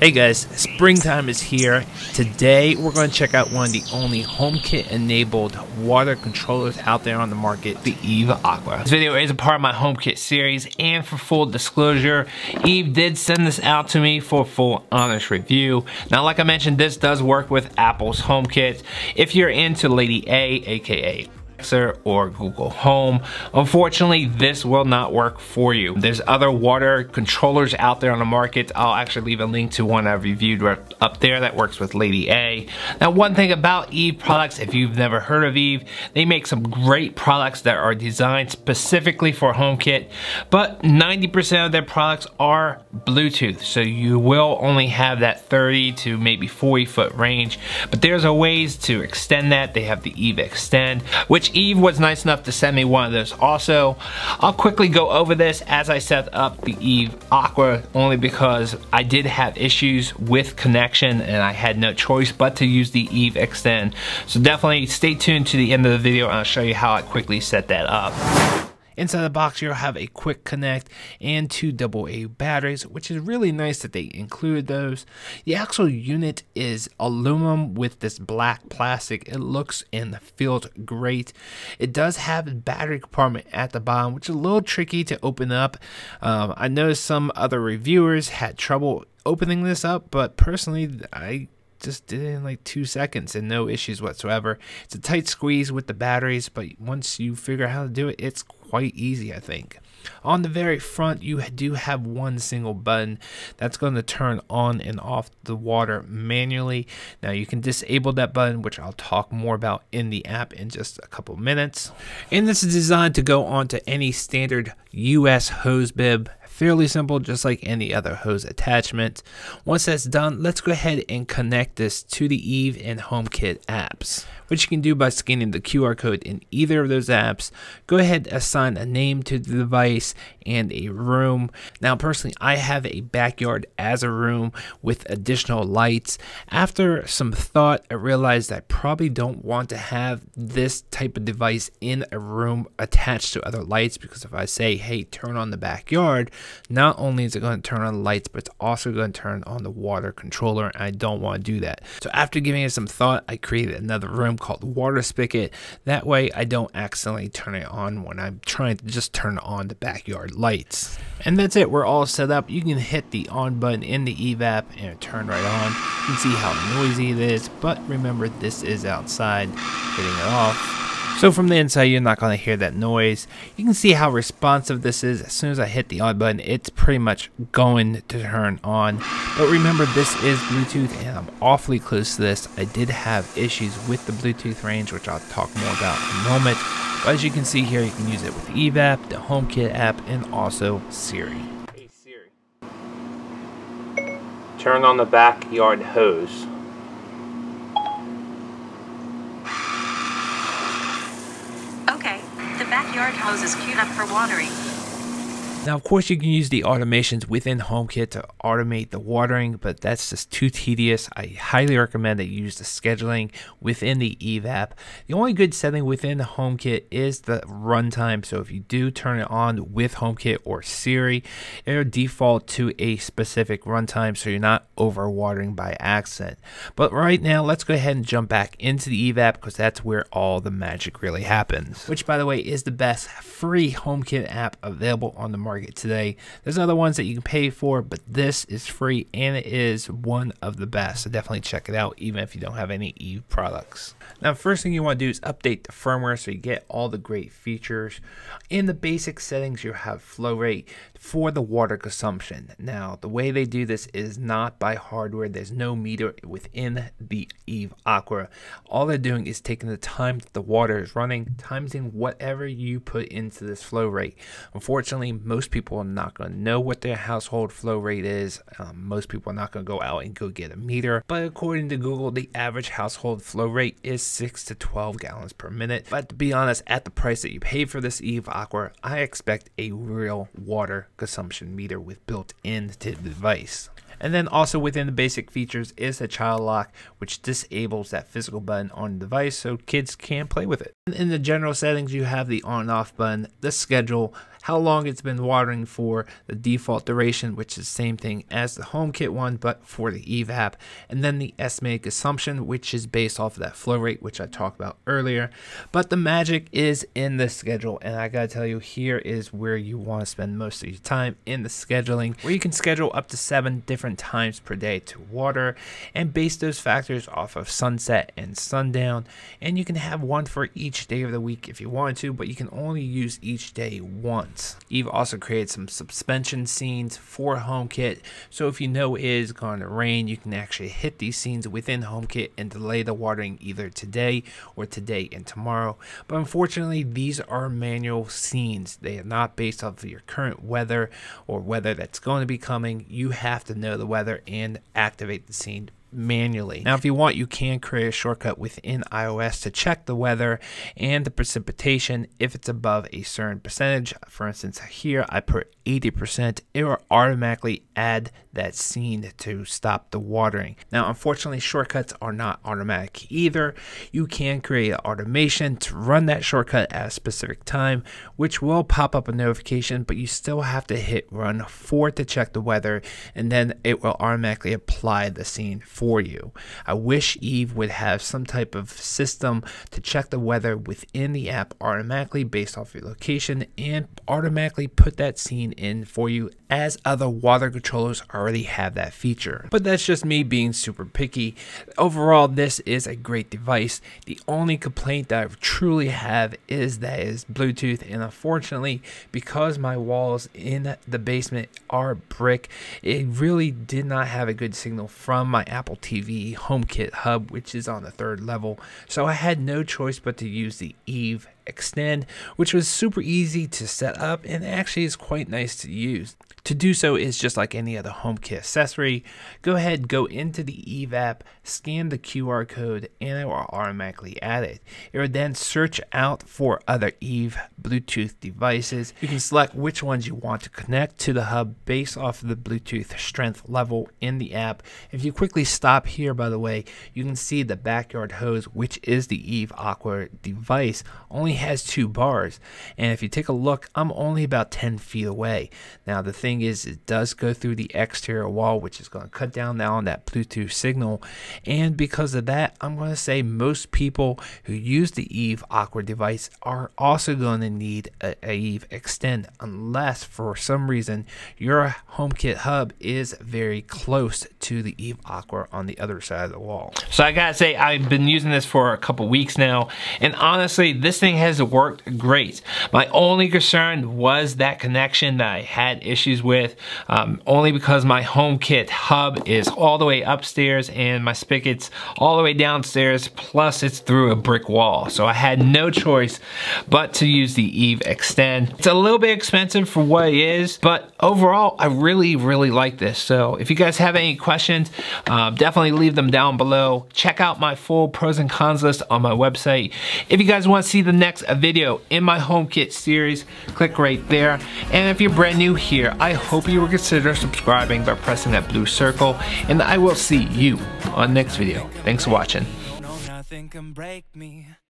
Hey guys, springtime is here. Today we're going to check out one of the only HomeKit enabled water controllers out there on the market, the b-hyve Aqua. This video is a part of my HomeKit series, and for full disclosure, b-hyve did send this out to me for a full honest review. Now like I mentioned, this does work with Apple's HomeKit. If you're into Lady A, aka or Google Home, unfortunately this will not work for you. There's other water controllers out there on the market. I'll actually leave a link to one I've reviewed right up there that works with Lady A. Now one thing about b-hyve products, if you've never heard of b-hyve, they make some great products that are designed specifically for HomeKit, but 90% of their products are Bluetooth, so you will only have that 30 to maybe 40 foot range, but there's a ways to extend that. They have the b-hyve Extend, which b-hyve was nice enough to send me one of those also. I'll quickly go over this as I set up the b-hyve Aqua, only because I did have issues with connection and I had no choice but to use the b-hyve Extend. So definitely stay tuned to the end of the video and I'll show you how I quickly set that up. Inside the box, you'll have a quick connect and 2 AA batteries, which is really nice that they included those. The actual unit is aluminum with this black plastic. It looks and feels great. It does have a battery compartment at the bottom, which is a little tricky to open up. I noticed some other reviewers had trouble opening this up, but personally, I just did it in like 2 seconds and no issues whatsoever. It's a tight squeeze with the batteries, but once you figure out how to do it, it's quite easy, I think. On the very front, you do have one single button that's going to turn on and off the water manually. Now you can disable that button, which I'll talk more about in the app in just a couple minutes. And this is designed to go onto any standard US hose bib. Fairly simple, just like any other hose attachment. Once that's done, let's go ahead and connect this to the b-hyve and HomeKit apps, which you can do by scanning the QR code in either of those apps. Go ahead and assign a name to the device and a room. Now personally, I have a backyard as a room with additional lights. After some thought, I realized I probably don't want to have this type of device in a room attached to other lights, because if I say, hey, turn on the backyard, not only is it going to turn on the lights, but it's also going to turn on the water controller, and I don't want to do that. So after giving it some thought, I created another room called water spigot. That way I don't accidentally turn it on when I'm trying to just turn on the backyard lights. And that's it, we're all set up. You can hit the on button in the b-hyve app and it turn right on. You can see how noisy it is, but remember, this is outside. Hitting it off, so from the inside, you're not going to hear that noise. You can see how responsive this is. As soon as I hit the on button, it's pretty much going to turn on. But remember, this is Bluetooth and I'm awfully close to this. I did have issues with the Bluetooth range, which I'll talk more about in a moment. But as you can see here, you can use it with the b-hyve app, the HomeKit app, and also Siri. Hey Siri, turn on the backyard hose. The backyard hose is queued up for watering. Now, of course, you can use the automations within HomeKit to automate the watering, but that's just too tedious. I highly recommend that you use the scheduling within the b-hyve app. The only good setting within the HomeKit is the runtime. So if you do turn it on with HomeKit or Siri, it'll default to a specific runtime, so you're not overwatering by accident. But right now, let's go ahead and jump back into the b-hyve app, because that's where all the magic really happens. Which, by the way, is the best free HomeKit app available on the market today. There's other ones that you can pay for, but this is free and it is one of the best, so definitely check it out even if you don't have any b-hyve products. Now, first thing you want to do is update the firmware so you get all the great features. In the basic settings, you have flow rate for the water consumption. Now, the way they do this is not by hardware. There's no meter within the b-hyve Aqua. All they're doing is taking the time that the water is running, timesing whatever you put into this flow rate. Unfortunately, most people are not going to know what their household flow rate is. Most people are not going to go out and go get a meter, but according to Google, the average household flow rate is 6 to 12 gallons per minute. But to be honest, at the price that you pay for this b-hyve Aqua, I expect a real water consumption meter with built into the device. And then also within the basic features is the child lock, which disables that physical button on the device so kids can play with it. In the general settings, you have the on and off button, the schedule, how long it's been watering for, the default duration, which is the same thing as the Homekit one, but for the Eve app, and then the estimated consumption, which is based off of that flow rate, which I talked about earlier. But the magic is in the schedule, and I gotta tell you, here is where you want to spend most of your time in the scheduling, where you can schedule up to 7 different times per day to water and base those factors off of sunset and sundown, and you can have one for each day of the week if you want to, but you can only use each day once. Eve also created some suspension scenes for Homekit, so if you know it is going to rain, you can actually hit these scenes within Homekit and delay the watering either today or today and tomorrow. But unfortunately, these are manual scenes. They are not based off of your current weather or weather that's going to be coming. You have to know the weather and activate the scene manually. Now, if you want, you can create a shortcut within iOS to check the weather and the precipitation. If it's above a certain percentage, for instance here I put 80%, it will automatically add that scene to stop the watering. Now, unfortunately, shortcuts are not automatic either. You can create an automation to run that shortcut at a specific time, which will pop up a notification, but you still have to hit run 4 to check the weather, and then it will automatically apply the scene for you. I wish Eve would have some type of system to check the weather within the app automatically based off your location and automatically put that scene in for you, as other water controllers already have that feature. But that's just me being super picky. Overall, this is a great device. The only complaint that I truly have is that it's Bluetooth, and unfortunately, because my walls in the basement are brick, it really did not have a good signal from my Apple TV HomeKit hub, which is on the 3rd level, so I had no choice but to use the Eve Extend, which was super easy to set up and actually is quite nice to use. To do so is just like any other HomeKit accessory. Go ahead, go into the Eve app, scan the QR code, and it will automatically add it. It will then search out for other Eve Bluetooth devices. You can select which ones you want to connect to the hub based off of the Bluetooth strength level in the app. If you quickly stop here, by the way, you can see the backyard hose, which is the Eve Aqua device, only has 2 bars. And if you take a look, I'm only about 10 feet away. Now, the thing is, it does go through the exterior wall, which is going to cut down now on that Bluetooth signal, and because of that, I'm going to say most people who use the Eve Aqua device are also going to need a Eve Extend, unless for some reason your HomeKit hub is very close to the Eve Aqua on the other side of the wall. So I gotta say, I've been using this for a couple weeks now, and honestly, this thing has worked great. My only concern was that connection that I had issues with, only because my HomeKit hub is all the way upstairs and my spigot's all the way downstairs, plus it's through a brick wall. So I had no choice but to use the Eve Extend. It's a little bit expensive for what it is, but overall, I really like this. So if you guys have any questions, definitely leave them down below. Check out my full pros and cons list on my website. If you guys want to see the next video in my HomeKit series, click right there. And if you're brand new here, I hope you will consider subscribing by pressing that blue circle, and I will see you on the next video. Thanks for watching.